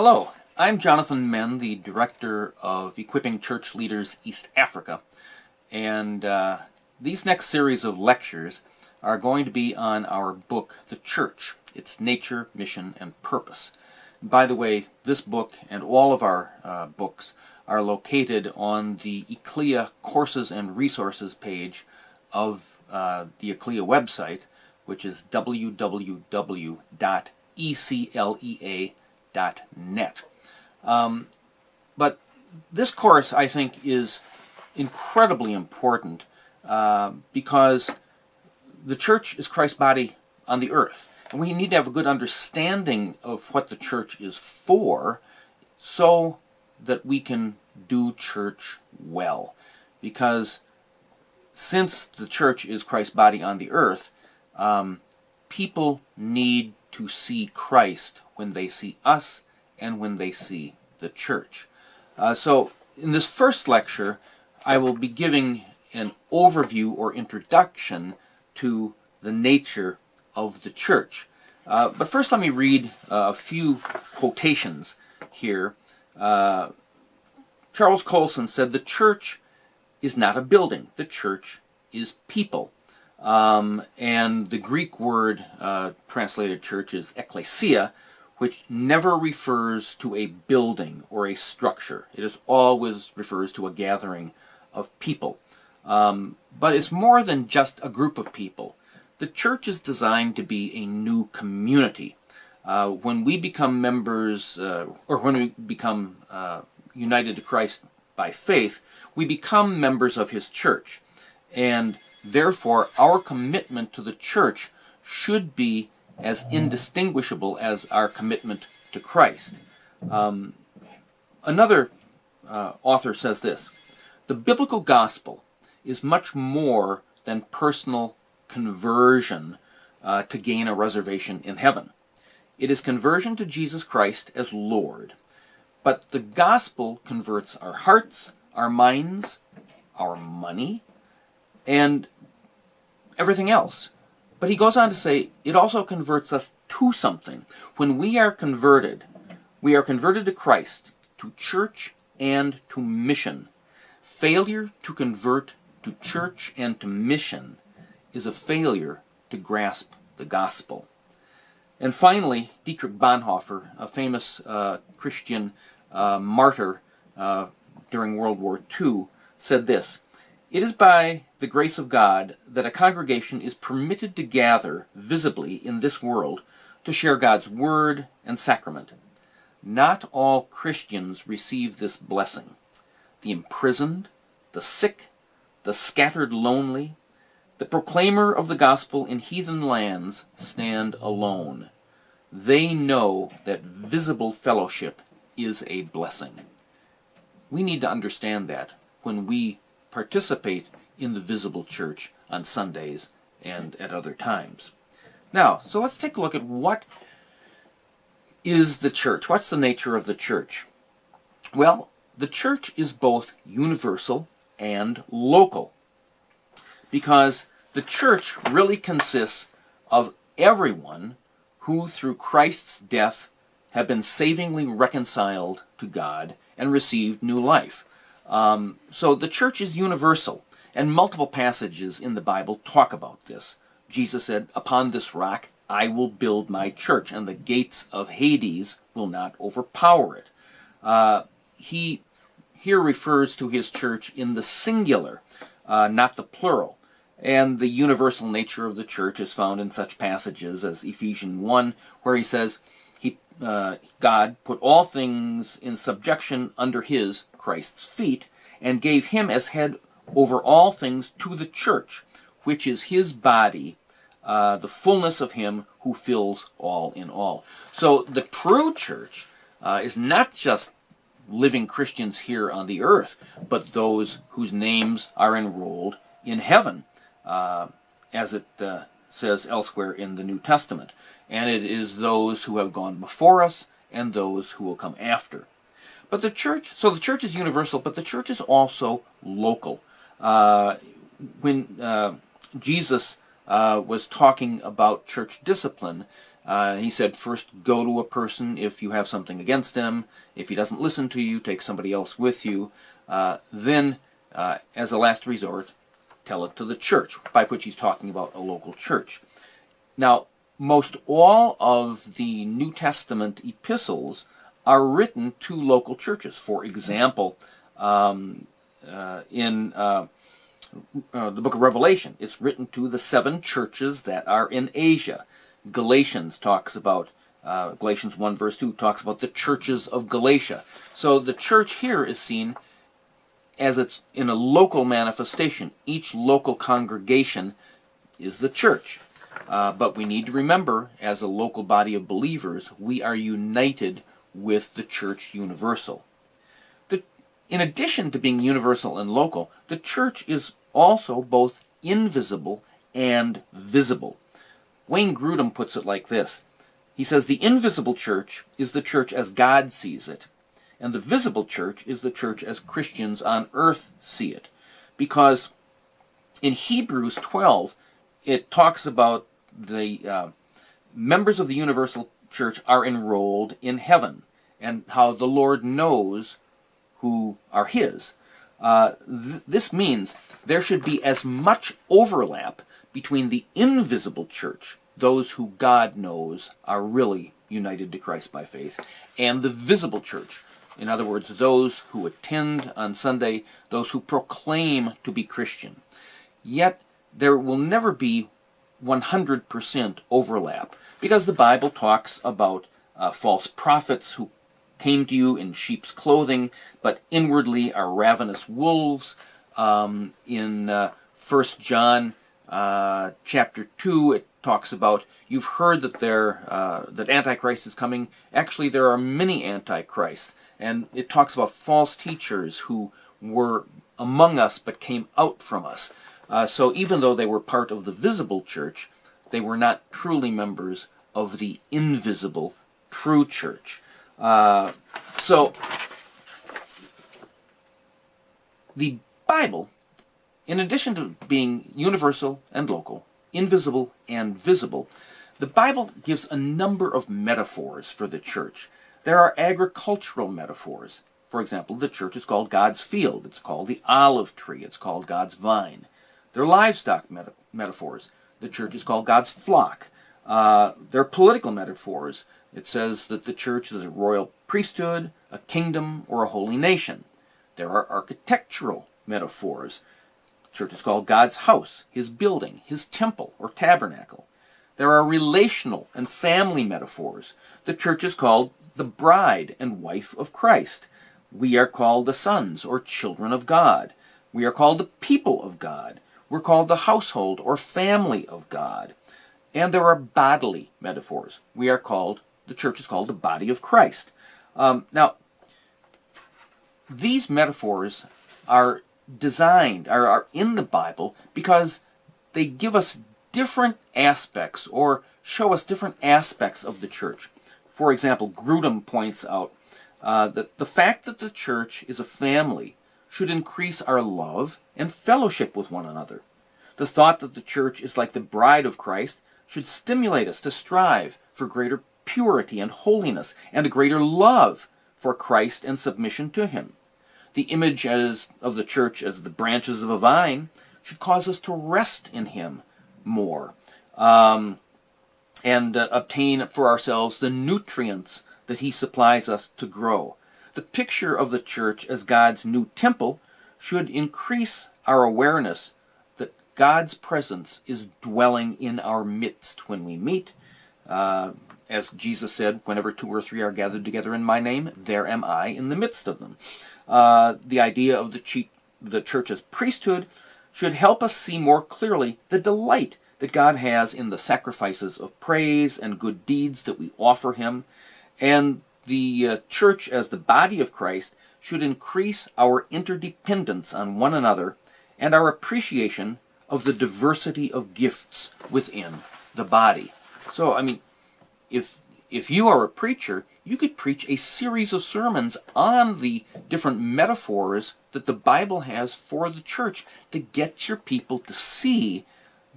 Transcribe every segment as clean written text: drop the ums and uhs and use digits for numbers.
Hello, I'm Jonathan Menn, the Director of Equipping Church Leaders East Africa, and these next series of lectures are going to be on our book, The Church, Its Nature, Mission, and Purpose. And by the way, this book and all of our books are located on the ECLEA Courses and Resources page of the ECLEA website, which is www.eclea.net. But this course, I think, is incredibly important because the church is Christ's body on the earth. And we need to have a good understanding of what the church is for so that we can do church well. Because since the church is Christ's body on the earth, people need to see Christ when they see us and when they see the church. So in this first lecture, I will be giving an overview or introduction to the nature of the church. But first let me read a few quotations here. Charles Colson said, "The church is not a building. The church is people." And the Greek word translated church is ekklesia, which never refers to a building or a structure. It is always refers to a gathering of people. But it's more than just a group of people. The church is designed to be a new community. When we become members, or when we become united to Christ by faith, we become members of His church. And therefore, our commitment to the church should be as indistinguishable as our commitment to Christ. Another author says this: "The biblical gospel is much more than personal conversion to gain a reservation in heaven. It is conversion to Jesus Christ as Lord. But the gospel converts our hearts, our minds, our money, and everything else." But he goes on to say, it also converts us to something. When we are converted to Christ, to church, and to mission. Failure to convert to church and to mission is a failure to grasp the gospel. And finally, Dietrich Bonhoeffer, a famous Christian martyr during World War II, said this: "It is by the grace of God that a congregation is permitted to gather visibly in this world to share God's word and sacrament. Not all Christians receive this blessing. The imprisoned, the sick, the scattered lonely, the proclaimer of the gospel in heathen lands stand alone. They know that visible fellowship is a blessing." We need to understand that when we participate in the visible church on Sundays and at other times. Now, so let's take a look at what is the church. What's the nature of the church? Well, the church is both universal and local, because the church really consists of everyone who, through Christ's death, have been savingly reconciled to God and received new life. So the church is universal, and multiple passages in the Bible talk about this. Jesus said, "Upon this rock I will build my church, and the gates of Hades will not overpower it." He here refers to his church in the singular, not the plural. And the universal nature of the church is found in such passages as Ephesians 1, where he says, God put all things in subjection under his, Christ's, feet, and gave him as head over all things to the church, which is his body, the fullness of him who fills all in all. So the true church is not just living Christians here on the earth, but those whose names are enrolled in heaven, as it says elsewhere in the New Testament. And it is those who have gone before us and those who will come after. But the church is universal, but the church is also local. When Jesus was talking about church discipline, He said, first go to a person if you have something against him. If he doesn't listen to you, take somebody else with you. Then, as a last resort, tell it to the church, by which he's talking about a local church. Now, most all of the New Testament epistles are written to local churches. For example, in the book of Revelation, it's written to the 7 churches that are in Asia. Galatians talks about, Galatians 1 verse 2 talks about the churches of Galatia. So the church here is seen as it's in a local manifestation. Each local congregation is the church. But we need to remember, as a local body of believers, we are united with the church universal. In addition to being universal and local, the church is also both invisible and visible. Wayne Grudem puts it like this. He says, the invisible church is the church as God sees it, and the visible church is the church as Christians on earth see it. Because in Hebrews 12, it talks about the members of the universal church are enrolled in heaven, and how the Lord knows who are his. This means there should be as much overlap between the invisible church, those who God knows are really united to Christ by faith, and the visible church. In other words, those who attend on Sunday, those who proclaim to be Christian. Yet there will never be 100% overlap, because the Bible talks about false prophets who came to you in sheep's clothing, but inwardly are ravenous wolves. In 1 John chapter 2, it talks about, you've heard that that Antichrist is coming. Actually, there are many Antichrists. And it talks about false teachers who were among us but came out from us. So even though they were part of the visible church, they were not truly members of the invisible true church. So the Bible, in addition to being universal and local, invisible and visible, the Bible gives a number of metaphors for the church. There are agricultural metaphors. For example, the church is called God's field. It's called the olive tree. It's called God's vine. There are livestock metaphors. The church is called God's flock. There are political metaphors. It says that the church is a royal priesthood, a kingdom, or a holy nation. There are architectural metaphors. The church is called God's house, his building, his temple, or tabernacle. There are relational and family metaphors. The church is called the bride and wife of Christ. We are called the sons or children of God. We are called the people of God. We're called the household or family of God. And there are bodily metaphors. The church is called the body of Christ. Now, these metaphors are in the Bible because they give us different aspects or show us different aspects of the church. For example, Grudem points out that the fact that the church is a family should increase our love and fellowship with one another. The thought that the church is like the bride of Christ should stimulate us to strive for greater purity and holiness and a greater love for Christ and submission to him. The image of the church as the branches of a vine should cause us to rest in him more and obtain for ourselves the nutrients that he supplies us to grow. The picture of the church as God's new temple should increase our awareness that God's presence is dwelling in our midst when we meet. As Jesus said, whenever 2 or 3 are gathered together in my name, there am I in the midst of them. The idea of the church as priesthood should help us see more clearly the delight that God has in the sacrifices of praise and good deeds that we offer him. And the church as the body of Christ should increase our interdependence on one another and our appreciation of the diversity of gifts within the body. So, I mean, if you are a preacher, you could preach a series of sermons on the different metaphors that the Bible has for the church to get your people to see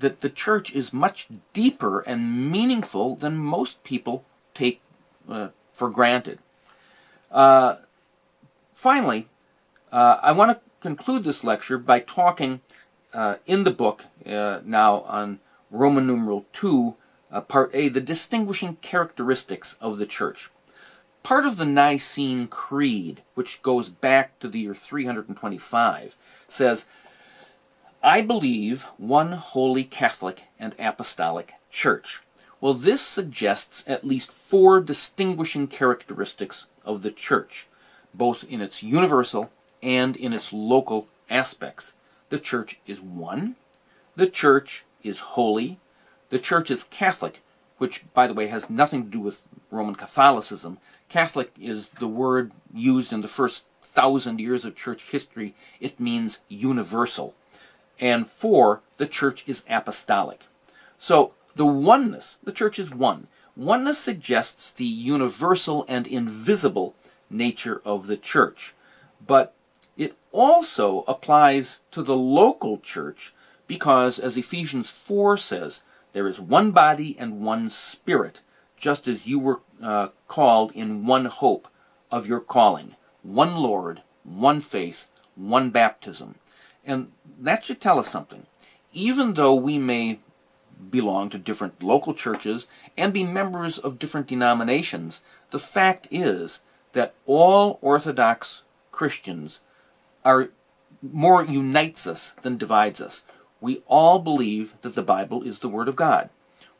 that the church is much deeper and meaningful than most people take for granted. Finally, I want to conclude this lecture by talking in the book now on Roman numeral 2, Part A, the distinguishing characteristics of the church. Part of the Nicene Creed, which goes back to the year 325, says, "I believe one holy Catholic and Apostolic Church." Well, this suggests at least 4 distinguishing characteristics of the church, both in its universal and in its local aspects. The church is one. The church is holy. The church is Catholic, which, by the way, has nothing to do with Roman Catholicism. Catholic is the word used in the first 1,000 years of church history. It means universal. And 4, the church is apostolic. So the oneness, the church is one. Oneness suggests the universal and invisible nature of the church. But it also applies to the local church because, as Ephesians 4 says, there is one body and one spirit, just as you were called in one hope of your calling, one Lord, one faith, one baptism. And that should tell us something. Even though we may belong to different local churches and be members of different denominations, the fact is that all Orthodox Christians more unites us than divides us. We all believe that the Bible is the Word of God.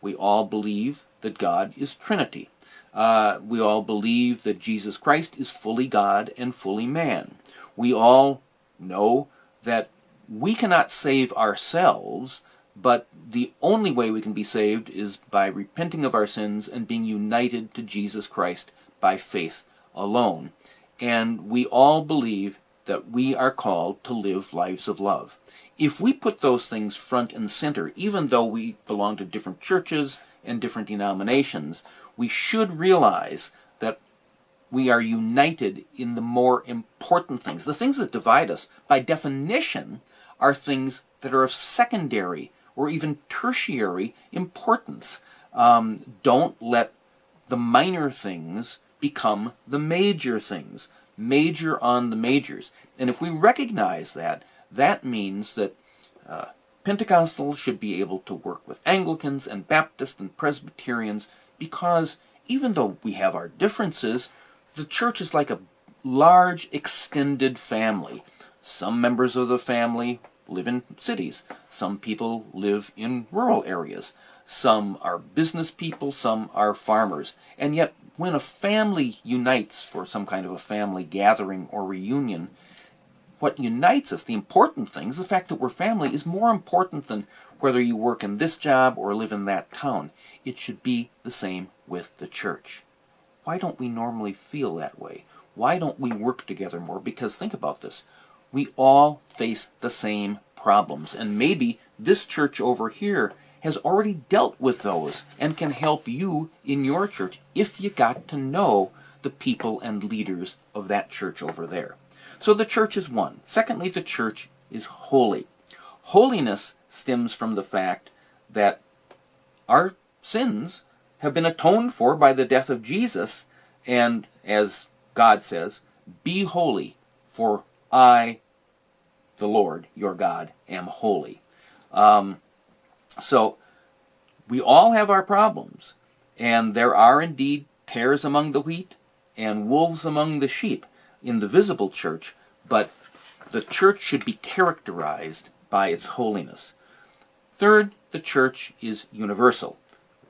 We all believe that God is Trinity. We all believe that Jesus Christ is fully God and fully man. We all know that we cannot save ourselves, but the only way we can be saved is by repenting of our sins and being united to Jesus Christ by faith alone. And we all believe that we are called to live lives of love. If we put those things front and center, even though we belong to different churches and different denominations, we should realize that we are united in the more important things. The things that divide us, by definition, are things that are of secondary or even tertiary importance. Don't let the minor things become the major things. Major on the majors. And if we recognize that, that means that Pentecostals should be able to work with Anglicans and Baptists and Presbyterians, because even though we have our differences, the church is like a large extended family. Some members of the family live in cities. Some people live in rural areas. Some are business people, some are farmers. And yet, when a family unites for some kind of a family gathering or reunion, what unites us, the important things, the fact that we're family, is more important than whether you work in this job or live in that town. It should be the same with the church. Why don't we normally feel that way? Why don't we work together more? Because think about this. We all face the same problems, and maybe this church over here has already dealt with those and can help you in your church if you got to know the people and leaders of that church over there. So the church is one. Secondly, the church is holy. Holiness stems from the fact that our sins have been atoned for by the death of Jesus, and as God says, "Be holy, for I, the Lord, your God, am holy." So we all have our problems, and there are indeed tares among the wheat and wolves among the sheep in the visible church, but the church should be characterized by its holiness. Third, the church is universal,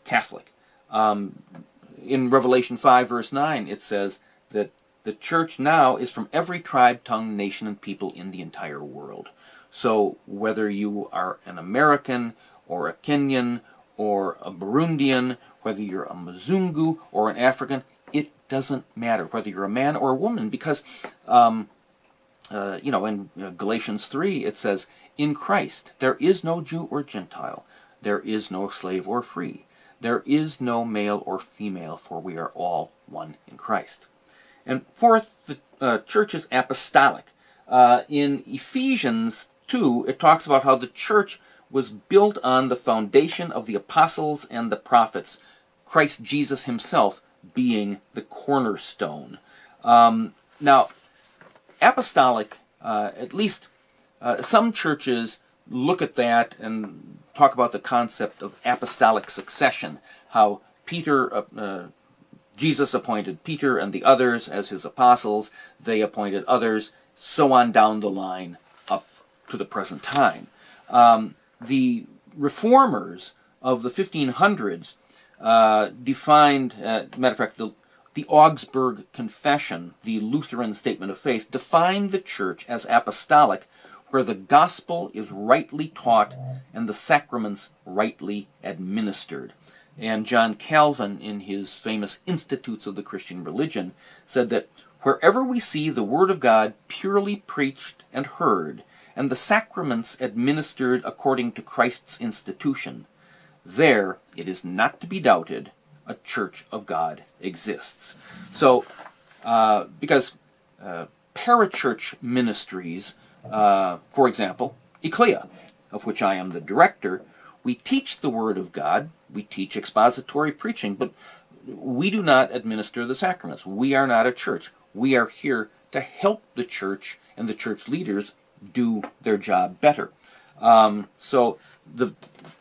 Catholic. In Revelation 5, verse 9, it says that the church now is from every tribe, tongue, nation, and people in the entire world. So whether you are an American or a Kenyan or a Burundian, whether you're a Mzungu or an African, it doesn't matter whether you're a man or a woman, because in Galatians 3 it says, "In Christ there is no Jew or Gentile, there is no slave or free, there is no male or female, for we are all one in Christ." And fourth, the church is apostolic. In Ephesians 2, it talks about how the church was built on the foundation of the apostles and the prophets, Christ Jesus himself being the cornerstone. Now, apostolic, at least some churches look at that and talk about the concept of apostolic succession, how Jesus appointed Peter and the others as his apostles, they appointed others, so on down the line up to the present time. The reformers of the 1500s defined, matter of fact, the Augsburg Confession, the Lutheran Statement of Faith, defined the church as apostolic, where the gospel is rightly taught and the sacraments rightly administered. And John Calvin, in his famous Institutes of the Christian Religion, said that wherever we see the Word of God purely preached and heard, and the sacraments administered according to Christ's institution, there, it is not to be doubted, a church of God exists. So, because parachurch ministries, for example, Ecclesia, of which I am the director, we teach the Word of God, we teach expository preaching, but we do not administer the sacraments. We are not a church. We are here to help the church and the church leaders do their job better. So the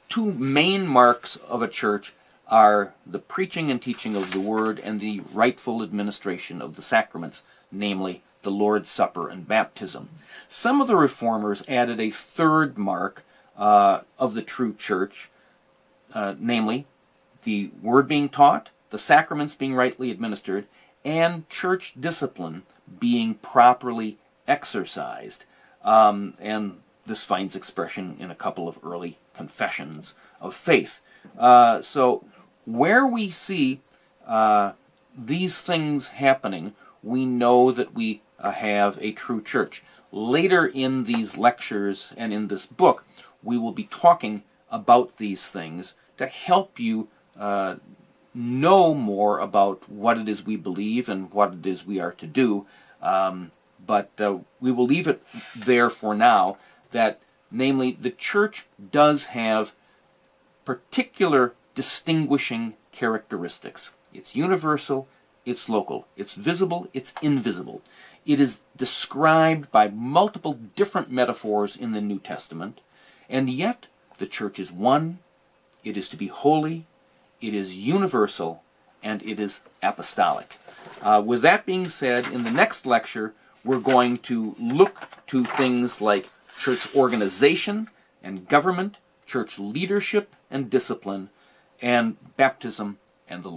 two main marks of a church are the preaching and teaching of the Word and the rightful administration of the sacraments, namely the Lord's Supper and baptism. Some of the reformers added a third mark of the true church, namely the Word being taught, the sacraments being rightly administered, and church discipline being properly exercised. And this finds expression in a couple of early confessions of faith. So where we see these things happening, we know that we have a true church. Later in these lectures and in this book, we will be talking about these things to help you know more about what it is we believe and what it is we are to do. But we will leave it there for now, that namely the church does have particular distinguishing characteristics. It's universal, it's local, it's visible, it's invisible. It is described by multiple different metaphors in the New Testament, and yet the church is one, it is to be holy, it is universal, and it is apostolic. With that being said, in the next lecture, we're going to look to things like church organization and government, church leadership and discipline, and baptism and the